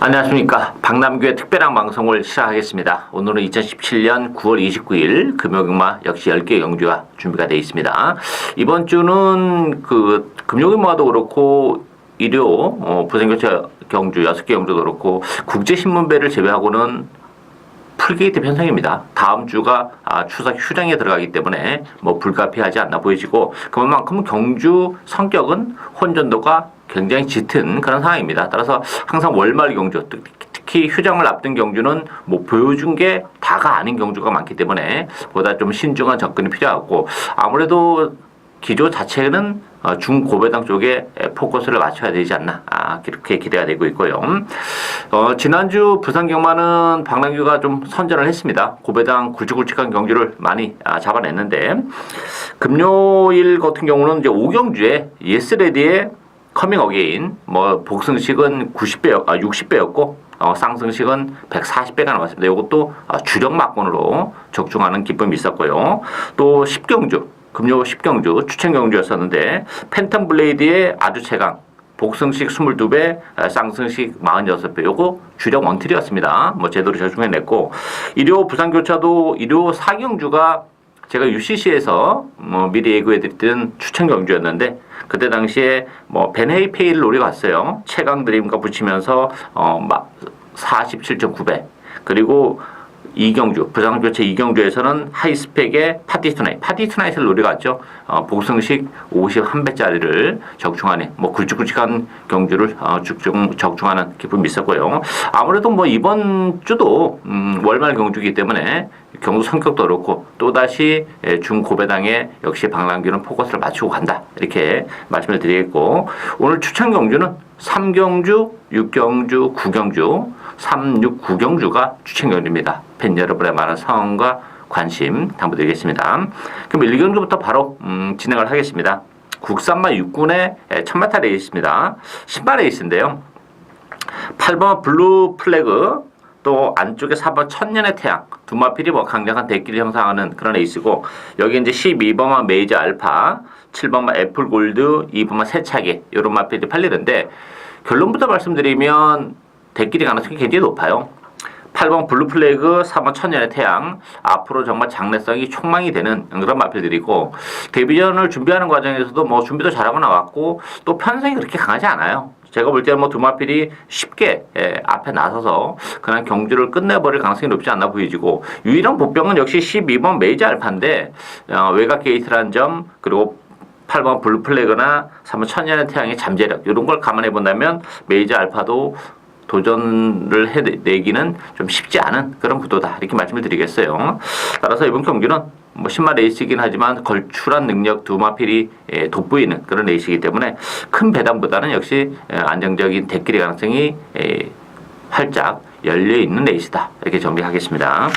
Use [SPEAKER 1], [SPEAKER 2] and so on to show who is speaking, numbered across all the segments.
[SPEAKER 1] 안녕하십니까. 박남규의 특별한 방송을 시작하겠습니다. 오늘은 2017년 9월 29일 금요일마 역시 10개 경주가 준비가 되어 있습니다. 이번 주는 금요일마도 그렇고 일요 부생교체 경주 6개 경주도 그렇고 국제신문배를 제외하고는 풀게이트 편성입니다. 다음 주가 추석 휴장에 들어가기 때문에 불가피하지 않나 보이지고, 그만큼 경주 성격은 혼전도가 굉장히 짙은 그런 상황입니다. 따라서 항상 월말 경주, 특히 휴장을 앞둔 경주는 보여준 게 다가 아닌 경주가 많기 때문에 보다 좀 신중한 접근이 필요하고, 아무래도 기조 자체는 중고배당 쪽에 포커스를 맞춰야 되지 않나, 그렇게 기대가 되고 있고요. 지난주 부산 경마는 박남규가 좀 선전을 했습니다. 고배당 굵직굵직한 경주를 많이 잡아냈는데, 금요일 같은 경우는 이제 5경주에 예스레디의 커밍 어게인, 복승식은 60배였고, 쌍승식은 140배가 나왔습니다. 이것도 주력 막권으로 적중하는 기쁨이 있었고요. 또 10경주, 금요 10경주 추천 경주였었는데, 팬텀 블레이드의 아주 최강, 복승식 22배, 쌍승식 46배, 요거 주력 원틀이었습니다. 제대로 적중해냈고, 일요 부산교차도 일요 4경주가 제가 UCC에서 미리 예고해드렸던 추천 경주였는데, 그때 당시에 벤헤이페이를 노려갔어요. 최강 드림과 붙이면서 47.9배. 그리고 2경주, 부산교체 2경주에서는 하이스펙의 파티투나잇을 노려갔죠. 복승식 51배짜리를 적중하는, 굵직굵직한 경주를 적중하는 기쁨이 있었고요. 아무래도 이번 주도 월말 경주이기 때문에 경주 성격도 그렇고, 또다시 중고배당에 역시 박남규는 포커스를 맞추고 간다, 이렇게 말씀을 드리겠고, 오늘 추천 경주는 3경주, 6경주, 9경주, 3, 6, 9경주가 추천 경주입니다. 팬 여러분의 많은 사랑과 관심 당부드리겠습니다. 그럼 1경주부터 바로 진행을 하겠습니다. 국산마 육군의 천마타 레이스입니다. 신발 레이스인데요. 8번 블루 플래그, 또 안쪽에 4번 천년의 태양, 두 마필이 강력한 대끼를 형성하는 그런 레이스고, 여기 이제 12번만 메이저 알파, 7번만 애플 골드, 2번만 세차게, 이런 마필이 팔리는데, 결론부터 말씀드리면 대끼리 가능성이 굉장히 높아요. 8번 블루 플래그, 4번 천년의 태양, 앞으로 정말 장래성이 촉망이 되는 그런 마필들이고, 데뷔전을 준비하는 과정에서도 준비도 잘하고 나왔고, 또 편성이 그렇게 강하지 않아요. 제가 볼 때는 두 마필이 쉽게 앞에 나서서 그냥 경주를 끝내버릴 가능성이 높지 않나 보이지고, 유일한 보병은 역시 12번 메이저 알파인데, 외곽 게이트라는 점, 그리고 8번 블루 플래그나 3번 천년의 태양의 잠재력, 이런 걸 감안해 본다면 메이저 알파도 도전을 해내기는 좀 쉽지 않은 그런 구도다, 이렇게 말씀을 드리겠어요. 따라서 이번 경기는 신마 레이스이긴 하지만 걸출한 능력 두 마필이 돋보이는 그런 레이스이기 때문에 큰 배당보다는 역시 안정적인 대끼리 가능성이 활짝 열려있는 레이스다, 이렇게 정리하겠습니다.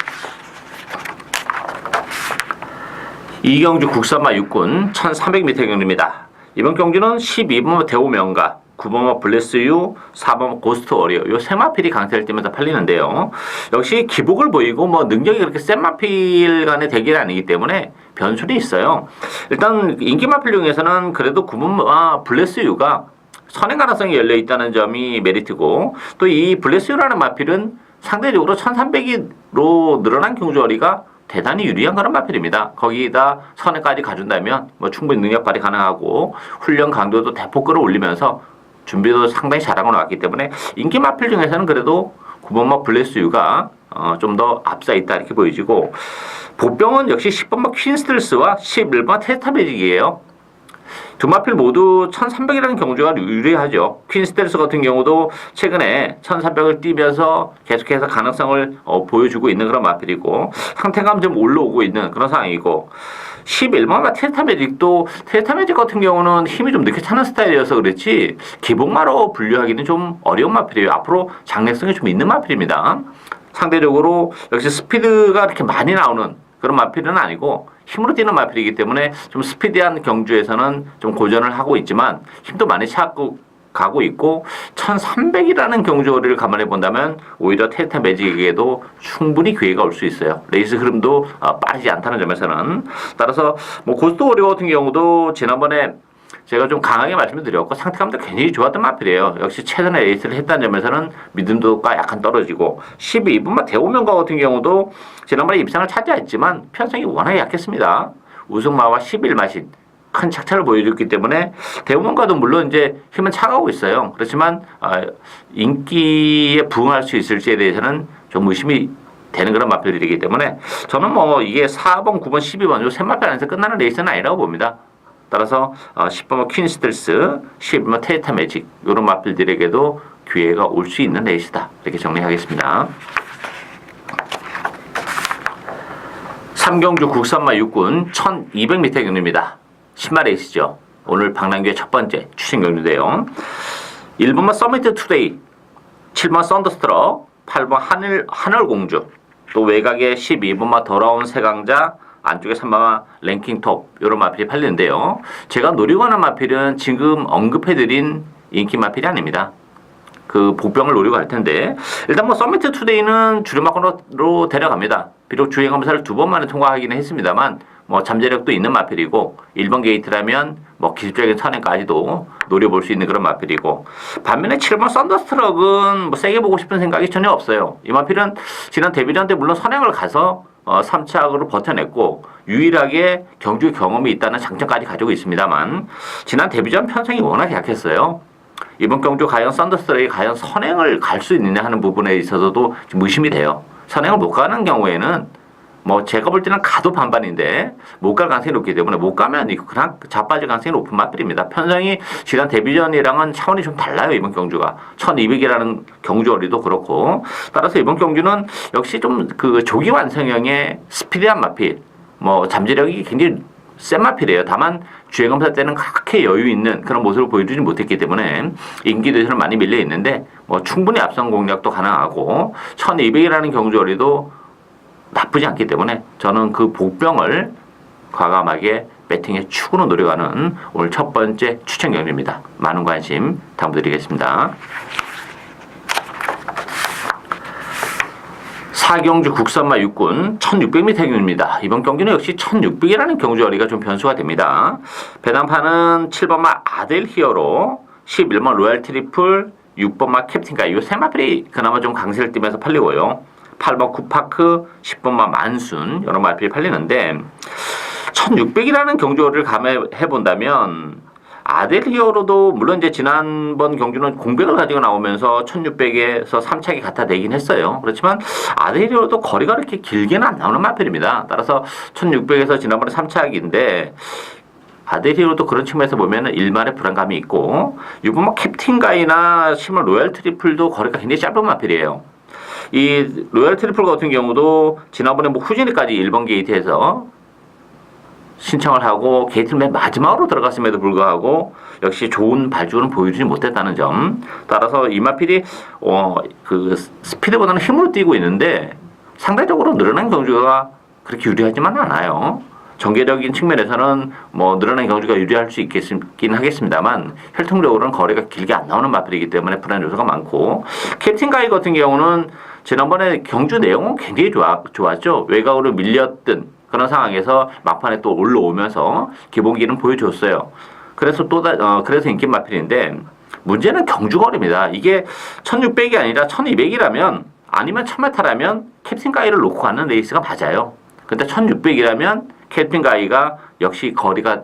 [SPEAKER 1] 이경주 국산마 육군 1300m 경주입니다. 이번 경주는 12번 대오명가, 9번 블레스유, 4번 고스트 워리어, 요 세 마필이 강세를 띠면서 팔리는데요. 역시 기복을 보이고 능력이 그렇게 센 마필 간의 대결이 아니기 때문에 변수는 있어요. 일단 인기 마필 중에서는 그래도 9번 블레스유가 선행 가능성이 열려 있다는 점이 메리트고, 또 이 블레스유라는 마필은 상대적으로 1300으로 늘어난 경주거리가 대단히 유리한 그런 마필입니다. 거기다 선행까지 가준다면 충분히 능력 발휘 가능하고, 훈련 강도도 대폭 끌어올리면서 준비도 상당히 잘하고 나왔기 때문에 인기 마필 중에서는 그래도 9번마 블레스유가 좀 더 앞서 있다, 이렇게 보여지고, 보병은 역시 10번마 퀸스텔스와 11번 테스타매직이에요. 두 마필 모두 1300이라는 경주가 유리하죠. 퀸스텔스 같은 경우도 최근에 1300을 뛰면서 계속해서 가능성을 보여주고 있는 그런 마필이고, 상태감 좀 올라오고 있는 그런 상황이고, 11번마 테스타매직도, 테스타매직 같은 경우는 힘이 좀 늦게 차는 스타일이어서 그렇지 기복마로 분류하기는 좀 어려운 마필이에요. 앞으로 장래성이 좀 있는 마필입니다. 상대적으로 역시 스피드가 이렇게 많이 나오는 그런 마필은 아니고 힘으로 뛰는 마필이기 때문에 좀 스피디한 경주에서는 좀 고전을 하고 있지만 힘도 많이 찾고 가고 있고, 1300이라는 경주거리를 감안해 본다면 오히려 테스타 매직에게도 충분히 기회가 올 수 있어요. 레이스 흐름도 빠르지 않다는 점에서는. 따라서 고스트 워리어 같은 경우도 지난번에 제가 좀 강하게 말씀을 드렸고 상태감도 굉장히 좋았던 마필이에요. 역시 최근에 레이스를 했다는 점에서는 믿음도가 약간 떨어지고 12분만 대우명과 같은 경우도 지난번에 입상을 차지했지만 편성이 워낙에 약했습니다. 우승마와 11마신 큰 착차를 보여줬기 때문에 대우명과도 물론 이제 힘은 차가고 있어요. 그렇지만 인기에 부응할 수 있을지에 대해서는 좀 의심이 되는 그런 마필들이기 때문에 저는 뭐 이게 4번, 9번, 12번 요 세 마필 안에서 끝나는 레이스는 아니라고 봅니다. 따라서 10번은 퀸스텔스, 11번 테이타 매직 이런 마필들에게도 기회가 올 수 있는 레이스다. 이렇게 정리하겠습니다. 3경주 국산마 육군 1200m 경주입니다. 10마 레이스죠. 오늘 박람기의 첫 번째 추신 경주인데요. 1번마 서미트 투데이, 7번 썬더스트럭, 8번 하늘공주, 또 외곽에 12번마 돌아온 세강자, 안쪽에 3번마 랭킹톱 이런 마필이 팔리는데요. 제가 노리고 하는 마필은 지금 언급해드린 인기 마필이 아닙니다. 그 복병을 노리고 할 텐데 일단 뭐 서미트 투데이는 주류마건으로 데려갑니다. 비록 주행 검사를 2번 만에 통과하기는 했습니다만 뭐 잠재력도 있는 마필이고 1번 게이트라면 뭐 기술적인 선행까지도 노려볼 수 있는 그런 마필이고 반면에 7번 썬더스트럭은 뭐 세게 보고 싶은 생각이 전혀 없어요. 이 마필은 지난 데뷔전 때 물론 선행을 가서 3착으로 버텨냈고 유일하게 경주 경험이 있다는 장점까지 가지고 있습니다만 지난 데뷔전 편성이 워낙 약했어요. 이번 경주 과연 썬더스트럭이 과연 선행을 갈 수 있느냐 하는 부분에 있어서도 좀 의심이 돼요. 선행을 못 가는 경우에는 뭐 제가 볼 때는 가도 반반인데 못 갈 가능성이 높기 때문에 못 가면 그냥 자빠질 가능성이 높은 마필입니다. 편성이 지난 데뷔전이랑은 차원이 좀 달라요. 이번 경주가 1200이라는 경주거리도 그렇고 따라서 이번 경주는 역시 좀 그 조기 완성형의 스피디한 마필 뭐 잠재력이 굉장히 센 마필이에요. 다만 주행검사 때는 그렇게 여유 있는 그런 모습을 보여주지 못했기 때문에 인기도에서는 많이 밀려 있는데 뭐 충분히 앞선 공략도 가능하고 1200이라는 경주거리도 나쁘지 않기 때문에 저는 그 복병을 과감하게 배팅의 축으로 노려가는 오늘 첫 번째 추천 경주입니다. 많은 관심 당부드리겠습니다. 4경주 국산마 육군 1600m 경주입니다. 이번 경기는 역시 1600이라는 경주거리가 좀 변수가 됩니다. 배당판은 7번마 아델 히어로, 11번 로얄 트리플, 6번마 캡틴가 이 세 마필이 그나마 좀 강세를 띠면서 팔리고요. 8번 쿠파크, 10번마 만순 여러 마필이 팔리는데 1600이라는 경주를 감해해 본다면 아델 히어로도 물론 이제 지난번 경주는 공백을 가지고 나오면서 1600에서 3착이 갖다 대긴 했어요. 그렇지만 아델 히어로도 거리가 그렇게 길게는 안 나오는 마필입니다. 따라서 1600에서 지난번에 3착인데 아델 히어로도 그런 측면에서 보면은 일말의 불안감이 있고 6번 캡틴 가이나 10번 로얄 트리플도 거리가 굉장히 짧은 마필이에요. 이 로얄 트리플 같은 경우도 지난번에 뭐 후진이까지 1번 게이트에서 신청을 하고 게이트를 맨 마지막으로 들어갔음에도 불구하고 역시 좋은 발주는 보여주지 못했다는 점. 따라서 이 마필이 그 스피드보다는 힘으로 뛰고 있는데 상대적으로 늘어난 경주가 그렇게 유리하지만 않아요. 전개적인 측면에서는 뭐 늘어난 경주가 유리할 수 있긴 하겠습니다만 혈통적으로는 거리가 길게 안 나오는 마필이기 때문에 불안 요소가 많고 캡틴 가이 같은 경우는 지난번에 경주 내용은 굉장히 좋았죠. 외곽으로 밀렸던 그런 상황에서 막판에 또 올라오면서 기본기는 보여줬어요. 그래서 그래서 인기 마필인데 문제는 경주거리입니다. 이게 1600이 아니라 1200이라면 아니면 1000m라면 캡틴 가이를 놓고 가는 레이스가 맞아요. 근데 1600이라면 캡틴 가이가 역시 거리가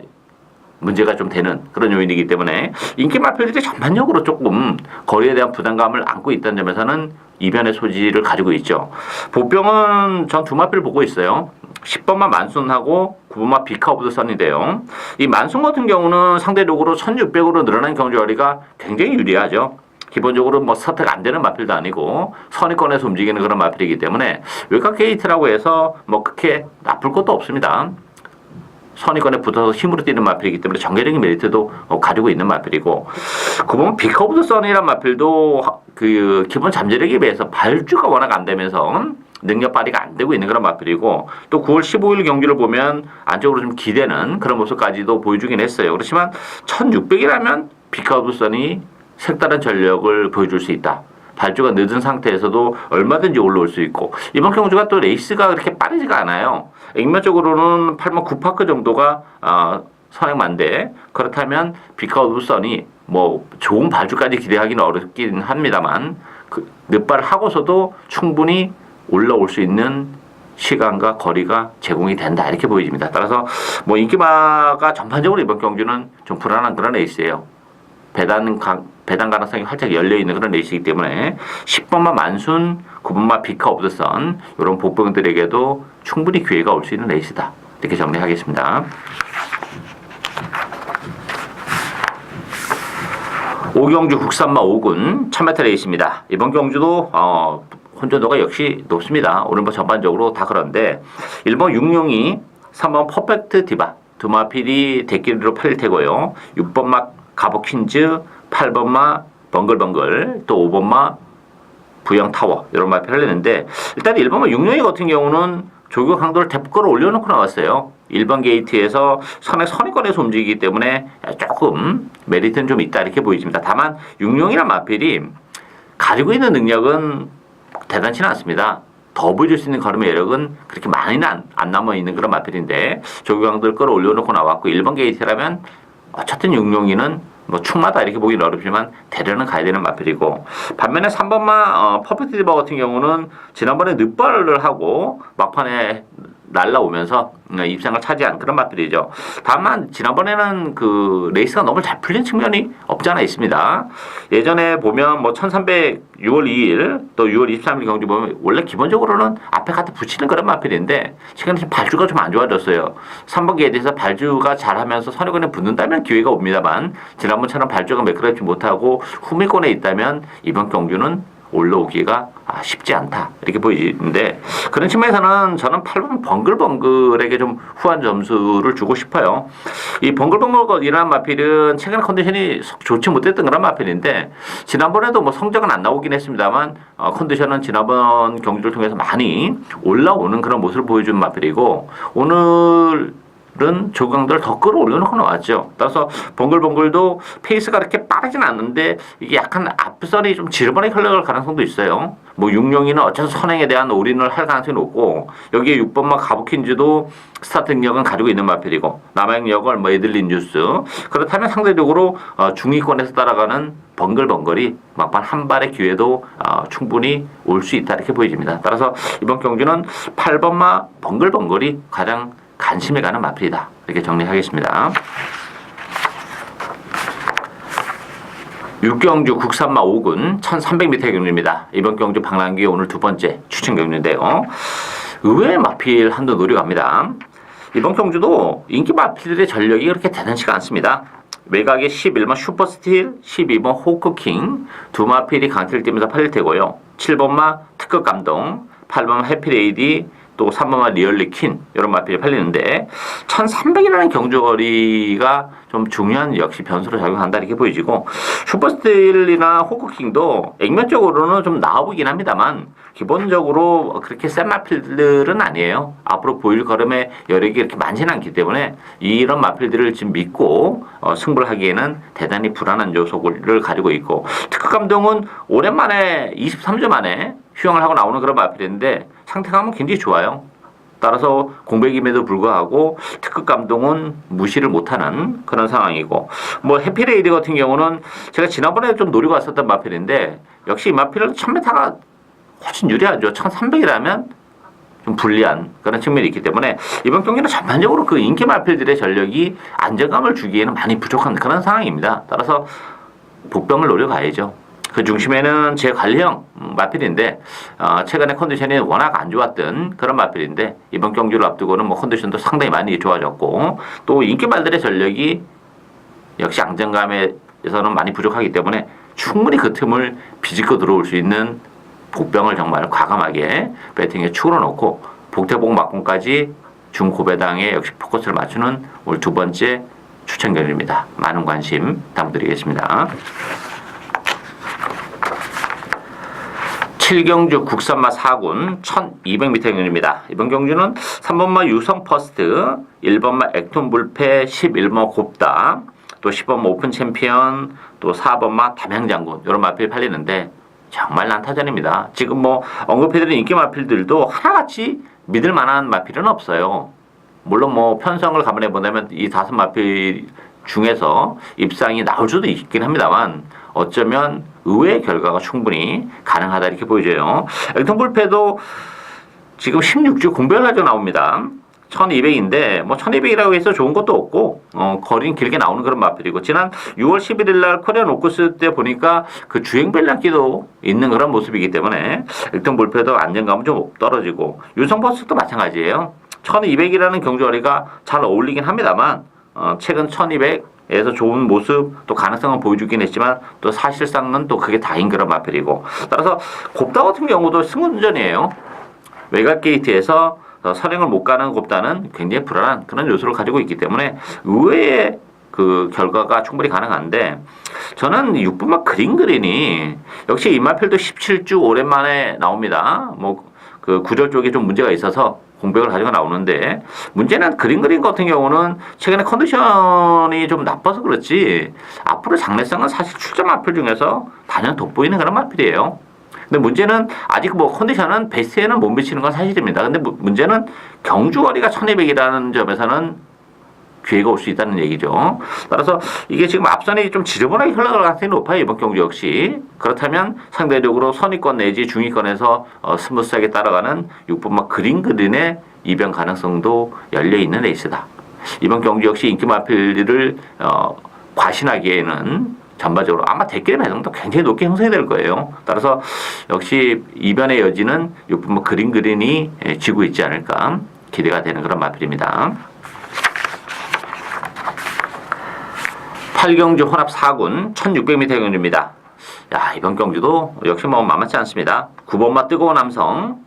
[SPEAKER 1] 문제가 좀 되는 그런 요인이기 때문에 인기 마필들이 전반적으로 조금 거리에 대한 부담감을 안고 있다는 점에서는 이변의 소지를 가지고 있죠. 보병은 전 두 마필 보고 있어요. 10번만 만순하고 9번만 비카 오브 더 선인데요. 이 만순 같은 경우는 상대적으로 1600으로 늘어난 경주거리가 굉장히 유리하죠. 기본적으로 뭐 선택 안 되는 마필도 아니고 선의권에서 움직이는 그런 마필이기 때문에 외곽 게이트라고 해서 뭐 그렇게 나쁠 것도 없습니다. 선의권에 붙어서 힘으로 뛰는 마필이기 때문에 전개적인 메리트도 가지고 있는 마필이고 9번 비카 오브 더 선이란 마필도 그 기본 잠재력에 비해서 발주가 워낙 안 되면서 능력 발휘가 안 되고 있는 그런 마필이고 또 9월 15일 경기를 보면 안쪽으로 좀 기대는 그런 모습까지도 보여주긴 했어요. 그렇지만 1600이라면 비카 오브 더 선이 색다른 전력을 보여줄 수 있다. 발주가 늦은 상태에서도 얼마든지 올라올 수 있고 이번 경주가 또 레이스가 그렇게 빠르지가 않아요. 액면적으로는 8번 9파크 정도가 선행만데 그렇다면 비카우드 선이 뭐 좋은 발주까지 기대하기는 어렵긴 합니다만 그 늦발을 하고서도 충분히 올라올 수 있는 시간과 거리가 제공이 된다 이렇게 보여집니다. 따라서 뭐 인기마가 전반적으로 이번 경주는 좀 불안한 그런 레이스예요. 배당 가능성이 활짝 열려있는 그런 레이스이기 때문에 10번마 만순, 9번마 비카 오브 더 선 이런 복병들에게도 충분히 기회가 올 수 있는 레이스다. 이렇게 정리하겠습니다. 5경주 국산마 5군 1000m 레이스입니다. 이번 경주도 혼전도가 역시 높습니다. 오늘 뭐 전반적으로 다 그런데 1번 육룡이 3번 퍼펙트 디바 두 마필이 대끼리로 팔릴 테고요. 6번마 가보퀸즈 8번마 벙글벙글 또 5번마 부영타워 이런 마필 팔리는데 일단 1번마 육룡이 같은 경우는 조교 강도를 대폭 끌어올려놓고 나왔어요. 1번 게이트에서 선행권에서 움직이기 때문에 조금 메리트는 좀 있다 이렇게 보여집니다. 다만 육룡이란 마필이 가지고 있는 능력은 대단치는 않습니다. 더 보여줄 수 있는 걸음의 여력은 그렇게 많이는 안 남아있는 그런 마필인데 조교강들 끌어올려놓고 나왔고 1번 게이트라면 어쨌든 육룡이는 뭐 충마다 이렇게 보기는 어렵지만 대련은 가야 되는 마필이고 반면에 3번마 퍼펙트 디바 같은 경우는 지난번에 늦발을 하고 막판에 날라오면서 입상을 차지한 그런 마필이죠. 다만 지난번에는 그 레이스가 너무 잘 풀린 측면이 없지 않아 있습니다. 예전에 보면 뭐 1300 6월 2일 또 6월 23일 경주 보면 원래 기본적으로는 앞에 갖다 붙이는 그런 마필인데 지금 발주가 좀 안 좋아졌어요. 3번 게이트에서 발주가 잘하면서 선행권에 붙는다면 기회가 옵니다만 지난번처럼 발주가 매끄럽지 못하고 후미권에 있다면 이번 경주는 올라오기가 쉽지 않다 이렇게 보이는데 그런 측면에서는 저는 8번 벙글벙글에게 좀 후한 점수를 주고 싶어요. 이 벙글벙글이라는 마필은 최근 컨디션이 좋지 못했던 그런 마필인데 지난번에도 뭐 성적은 안 나오긴 했습니다만 컨디션은 지난번 경주를 통해서 많이 올라오는 그런 모습을 보여준 마필이고 오늘 은 조강들을 더 끌어올려놓고 나왔죠. 따라서 벙글벙글도 페이스가 그렇게 빠르진 않는데 이게 약간 앞선이 좀 지저분하게 흘러갈 가능성도 있어요. 뭐 육룡이는 어쨌든 선행에 대한 올인을 할 가능성이 높고 여기에 6번마 가부킨즈도 스타트 능력은 가지고 있는 마필이고 남양역을 뭐 에들린 뉴스 그렇다면 상대적으로 중위권에서 따라가는 벙글벙글이 막판 한 발의 기회도 충분히 올 수 있다 이렇게 보여집니다. 따라서 이번 경주는 8번마 벙글벙글이 가장 관심에 가는 마필이다. 이렇게 정리하겠습니다. 6경주 국산마 5군 1300m 경주입니다. 이번 경주 방랑기 오늘 두 번째 추천 경주인데요. 의외의 마필 한도 노려갑니다. 이번 경주도 인기 마필들의 전력이 그렇게 대단치가 않습니다. 외곽에 11번 슈퍼스틸, 12번 호크킹 두 마필이 강타를 띄면서 팔릴 테고요. 7번마 특급 감동, 8번 해피레이디 또 3번마 리얼리킨 이런 마필이 팔리는데 1300이라는 경주거리가 좀 중요한 역시 변수로 작용한다 이렇게 보여지고 슈퍼스틸이나 호크킹도 액면적으로는 좀 나아 보이긴 합니다만 기본적으로 그렇게 센 마필들은 아니에요. 앞으로 보일 걸음의 여력이 이렇게 많지는 않기 때문에 이런 마필들을 지금 믿고 승부를 하기에는 대단히 불안한 요소를 가지고 있고 특급 감동은 오랜만에 23주 만에 휴양을 하고 나오는 그런 마필인데 상태감은 굉장히 좋아요. 따라서 공백임에도 불구하고 특급 감동은 무시를 못하는 그런 상황이고 뭐 해피레이드 같은 경우는 제가 지난번에 좀 노리고 왔었던 마필인데 역시 이 마필은 1000m가 훨씬 유리하죠. 1300이라면 좀 불리한 그런 측면이 있기 때문에 이번 경기는 전반적으로 그 인기 마필들의 전력이 안정감을 주기에는 많이 부족한 그런 상황입니다. 따라서 복병을 노려가야죠. 그 중심에는 제 관리형 마필인데 최근에 컨디션이 워낙 안 좋았던 그런 마필인데 이번 경기를 앞두고는 뭐 컨디션도 상당히 많이 좋아졌고 또 인기말들의 전력이 역시 안정감에서는 많이 부족하기 때문에 충분히 그 틈을 비집고 들어올 수 있는 복병을 정말 과감하게 배팅에 축으로 놓고 복태복 막공까지 중고배당에 역시 포커스를 맞추는 오늘 두 번째 추천 경기입니다. 많은 관심 부탁드리겠습니다. 7경주 국산마 4군 1200m 경주입니다. 이번 경주는 3번마 유성 퍼스트, 1번마 액톤 불패, 11번마 곱다, 또 10번마 오픈 챔피언, 또 4번마 담양장군 이런 마필이 팔리는데 정말 난타전입니다. 지금 뭐 언급해드린 인기 마필들도 하나같이 믿을 만한 마필은 없어요. 물론 뭐 편성을 감안해 보자면 이 5마필 중에서 입상이 나올 수도 있긴 합니다만 어쩌면 의외의 결과가 충분히 가능하다 이렇게 보여져요. 액턴불패도 지금 16주 공별 가지고 나옵니다. 1200인데 뭐 1200이라고 해서 좋은 것도 없고 거리는 길게 나오는 그런 마필이고 지난 6월 11일 날 코리안 오크스 때 보니까 그 주행 벨랑기도 있는 그런 모습이기 때문에 액턴불패도 안정감은 좀 떨어지고 유성버스도 마찬가지예요. 1200이라는 경주거리가 잘 어울리긴 합니다만 최근 1200에서 좋은 모습 또 가능성을 보여주긴 했지만 또 사실상은 또 그게 다인 그런 마필이고 따라서 곱다 같은 경우도 승운전이에요. 외곽 게이트에서 선행을 못 가는 곱다는 굉장히 불안한 그런 요소를 가지고 있기 때문에 의외의 그 결과가 충분히 가능한데 저는 6분마 그린이 역시 이마필도 17주 오랜만에 나옵니다. 뭐 그 구절 쪽에 좀 문제가 있어서 공백을 가지고 나오는데 문제는 그린 같은 경우는 최근에 컨디션이 좀 나빠서 그렇지 앞으로 장래성은 사실 출전 마필 중에서 단연 돋보이는 그런 마필이에요. 근데 문제는 아직 뭐 컨디션은 베스트에는 못 미치는 건 사실입니다. 근데 문제는 경주거리가 1200이라는 점에서는 기회가 올 수 있다는 얘기죠. 따라서 이게 지금 앞선이 좀 지저분하게 흘러갈 가능성이 높아요. 이번 경주 역시. 그렇다면 상대적으로 선위권 내지 중위권에서 스무스하게 따라가는 6번마 그린의 이변 가능성도 열려있는 레이스다. 이번 경주 역시 인기 마필을 과신하기에는 전반적으로 아마 대결의 배정도 굉장히 높게 형성이 될 거예요. 따라서 역시 이변의 여지는 6번마 그린이 지고 있지 않을까 기대가 되는 그런 마필입니다. 8경주 혼합 4군 1600m 경주입니다. 야, 이번 경주도 역시 뭐 만만치 않습니다. 9번마 뜨거운 남성,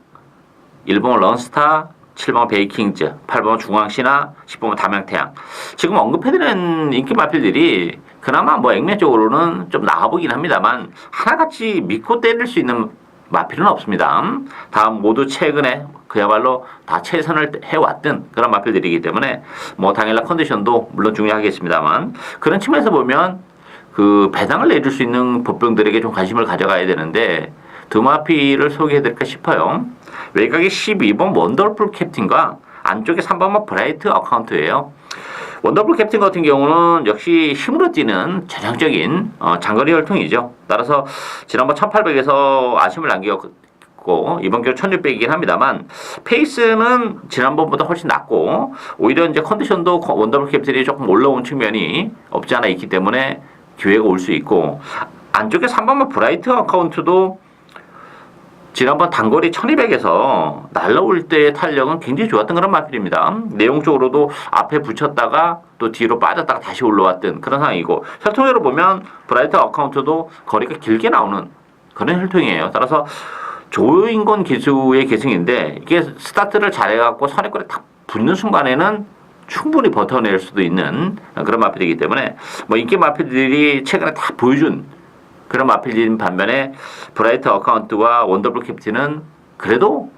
[SPEAKER 1] 1번마 런스타, 7번마 베이킹즈, 8번마 중앙신화, 10번마 담양태양. 지금 언급해드린 인기 마필들이 그나마 뭐 액면적으로는 좀 나아보긴 합니다만 하나같이 믿고 때릴 수 있는 마필은 없습니다. 다 모두 최근에 그야말로 다 최선을 해왔던 그런 마필들이기 때문에 뭐 당일날 컨디션도 물론 중요하겠습니다만 그런 측면에서 보면 그 배당을 내줄 수 있는 보병들에게 좀 관심을 가져가야 되는데 두 마필을 소개해드릴까 싶어요. 외곽에 12번 원더풀 캡틴과 안쪽에 3번만 브라이트 어카운트예요. 원더풀 캡틴 같은 경우는 역시 힘으로 뛰는 전형적인 장거리 혈통이죠. 따라서 지난번 1800에서 아쉬움을 남겼고 이번 경우 1600이긴 합니다만 페이스는 지난번보다 훨씬 낮고 오히려 이제 컨디션도 원더풀 캡틴이 조금 올라온 측면이 없지 않아 있기 때문에 기회가 올 수 있고 안쪽에 3번만 브라이트 어카운트도 지난번 단거리 1200에서 날라올 때의 탄력은 굉장히 좋았던 그런 마필입니다. 내용적으로도 앞에 붙였다가 또 뒤로 빠졌다가 다시 올라왔던 그런 상황이고 혈통으로 보면 브라이트 어카운트도 거리가 길게 나오는 그런 혈통이에요. 따라서 조인권 기수의 계승인데 이게 스타트를 잘해갖고 선행권에 딱 붙는 순간에는 충분히 버텨낼 수도 있는 그런 마필이기 때문에 뭐 인기 마필들이 최근에 다 보여준 그런 마필인 반면에 브라이트 어카운트와 원더풀 캡틴은 그래도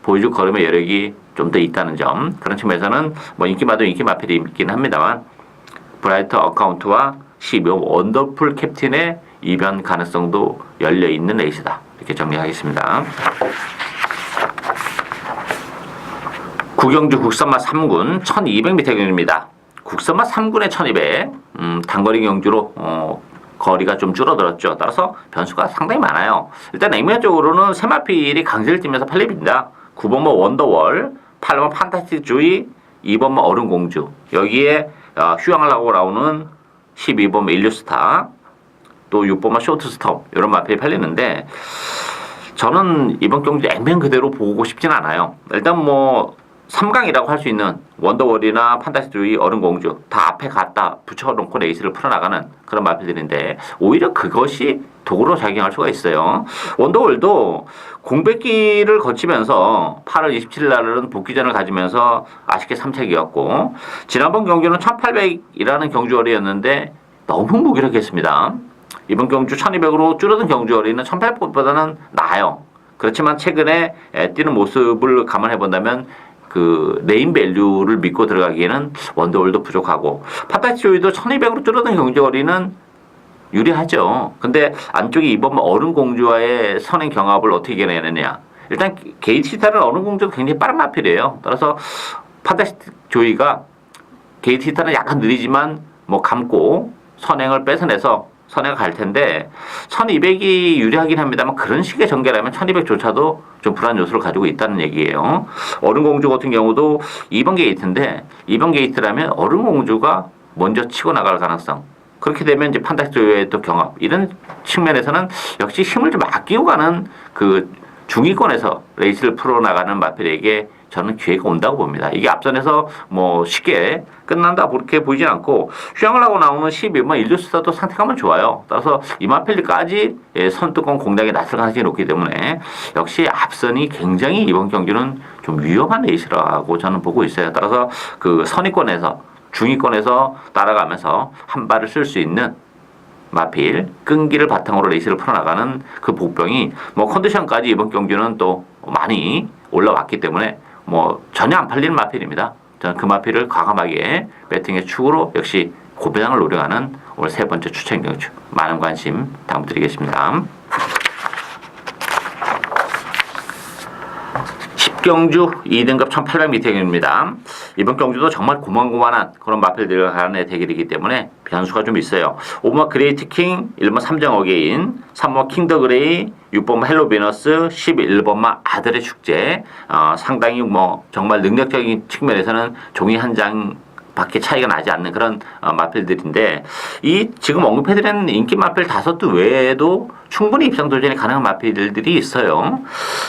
[SPEAKER 1] 보여줄 걸음의 여력이 좀 더 있다는 점 그런 측면에서는 뭐 인기마도 인기 마필이 있긴 합니다만 브라이트 어카운트와 12호 원더풀 캡틴의 이변 가능성도 열려있는 레이스다 이렇게 정리하겠습니다. 구경주 국선마 3군 1200m 경주입니다. 국선마 3군의 1200 단거리 경주로 거리가 좀 줄어들었죠. 따라서 변수가 상당히 많아요. 일단 액면적으로는 세마필이 강세를 띠면서 팔립니다. 9번마 원더월, 8번마 판타스틱 조이, 2번마 얼음공주. 여기에 휴양을 하고 나오는 12번마 일류스타, 또 6번마 쇼트스톱 이런 마필이 팔리는데 저는 이번 경주 액면 그대로 보고 싶진 않아요. 일단 뭐 3강이라고 할 수 있는 원더월이나 판타스틱 얼음공주 다 앞에 갖다 붙여놓고 레이스를 풀어나가는 그런 마필들인데 오히려 그것이 도구로 작용할 수가 있어요. 원더월도 공백기를 거치면서 8월 27일 날은 복귀전을 가지면서 아쉽게 3착이었고 지난번 경주는 1800이라는 경주거리였는데 너무 무기력했습니다. 이번 경주 1200으로 줄어든 경주거리는 1800보다는 나아요. 그렇지만 최근에 뛰는 모습을 감안해 본다면 그 네임밸류를 믿고 들어가기에는 원더월도 부족하고 판타스틱도 1200으로 줄어든 경주거리는 유리하죠. 근데 안쪽에 이번 얼음공주와의 선행 경합을 어떻게 이겨내느냐. 일단 게이트 시타는 얼음공주가 굉장히 빠른 마필이에요. 따라서 판타스틱 조이가 게이트 히터는 약간 느리지만 뭐 감고 선행을 뺏어내서 선행을 갈 텐데 1200이 유리하긴 합니다만 그런 식의 전개라면 1200조차도 좀 불안 요소를 가지고 있다는 얘기예요. 얼음공주 같은 경우도 2번 게이트인데 2번 게이트라면 얼음공주가 먼저 치고 나갈 가능성, 그렇게 되면 이제 판타스틱 조이의 또 경합, 이런 측면에서는 역시 힘을 좀 아끼고 가는 그 중위권에서 레이스를 풀어나가는 마필에게 저는 기회가 온다고 봅니다. 이게 앞선에서 뭐 쉽게 끝난다 그렇게 보이진 않고 슈앙을 하고 나오는 12번 일루스타도 상태감은 좋아요. 따라서 이마필리까지 선두권 공략에 나설 가능성이 높기 때문에 역시 앞선이 굉장히 이번 경기는 좀 위험한 레이스라고 저는 보고 있어요. 따라서 그 선위권에서 중위권에서 따라가면서 한 발을 쓸 수 있는 마필 끈기를 바탕으로 레이스를 풀어나가는 그 복병이 뭐 컨디션까지 이번 경기는 또 많이 올라왔기 때문에 뭐 전혀 안 팔리는 마필입니다. 저는 그 마필을 과감하게 배팅의 축으로 역시 고배당을 노려가는 오늘 세 번째 추천 경주, 많은 관심 당부드리겠습니다. 10경주 2등급 1800m입니다. 이번 경주도 정말 고만고만한 그런 마필들 간의 대결이기 때문에 변수가 좀 있어요. 5번 그레이트 킹, 1번 삼정 어게인, 3번 킹더 그레이, 6번 헬로 비너스, 11번만 아들의 축제. 상당히 뭐 정말 능력적인 측면에서는 종이 한 장 밖에 차이가 나지 않는 그런 마필들인데, 이 지금 언급해드린 인기 마필 5두 외에도 충분히 입상 도전이 가능한 마필들이 있어요.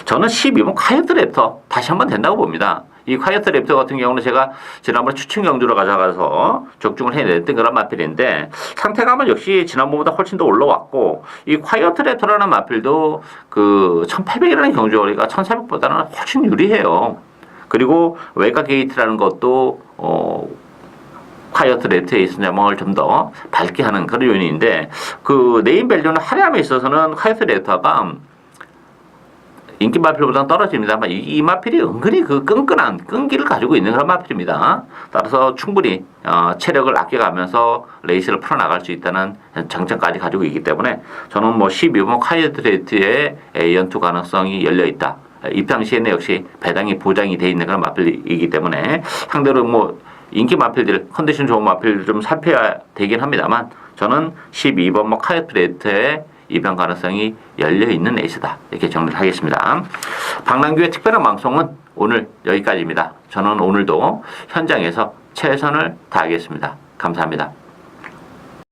[SPEAKER 1] 저는 12번 콰이어트 랩터 다시 한번 된다고 봅니다. 이 콰이어트 랩터 같은 경우는 제가 지난번에 추천 경주로 가져가서 적중을 해냈던 그런 마필인데 상태감은 역시 지난번보다 훨씬 더 올라왔고, 이 콰이어트 랩터라는 마필도 그 1800이라는 경주거리가 1400보다는 훨씬 유리해요. 그리고 외곽 게이트라는 것도 콰이어트 랩터의 있으냐을 좀 더 밝게 하는 그런 요인인데, 그 네임 밸류는 할애함에 있어서는 콰이어트 랩터가 인기 마필보다는 떨어집니다만 이 마필이 은근히 그 끈끈한 끈기를 가지고 있는 그런 마필입니다. 따라서 충분히 체력을 아껴가면서 레이스를 풀어나갈 수 있다는 장점까지 가지고 있기 때문에 저는 뭐 12번 콰이어트 랩터의 연투 가능성이 열려있다. 입상 시에는 역시 배당이 보장이 돼 있는 그런 마필이기 때문에 상대로 뭐 인기 마필들, 컨디션 좋은 마필들 좀 살펴야 되긴 합니다만 저는 12번 뭐 콰이어트 랩터의 입양 가능성이 열려있는 레이스다, 이렇게 정리를 하겠습니다. 박남규의 특별한 방송은 오늘 여기까지입니다. 저는 오늘도 현장에서 최선을 다하겠습니다. 감사합니다.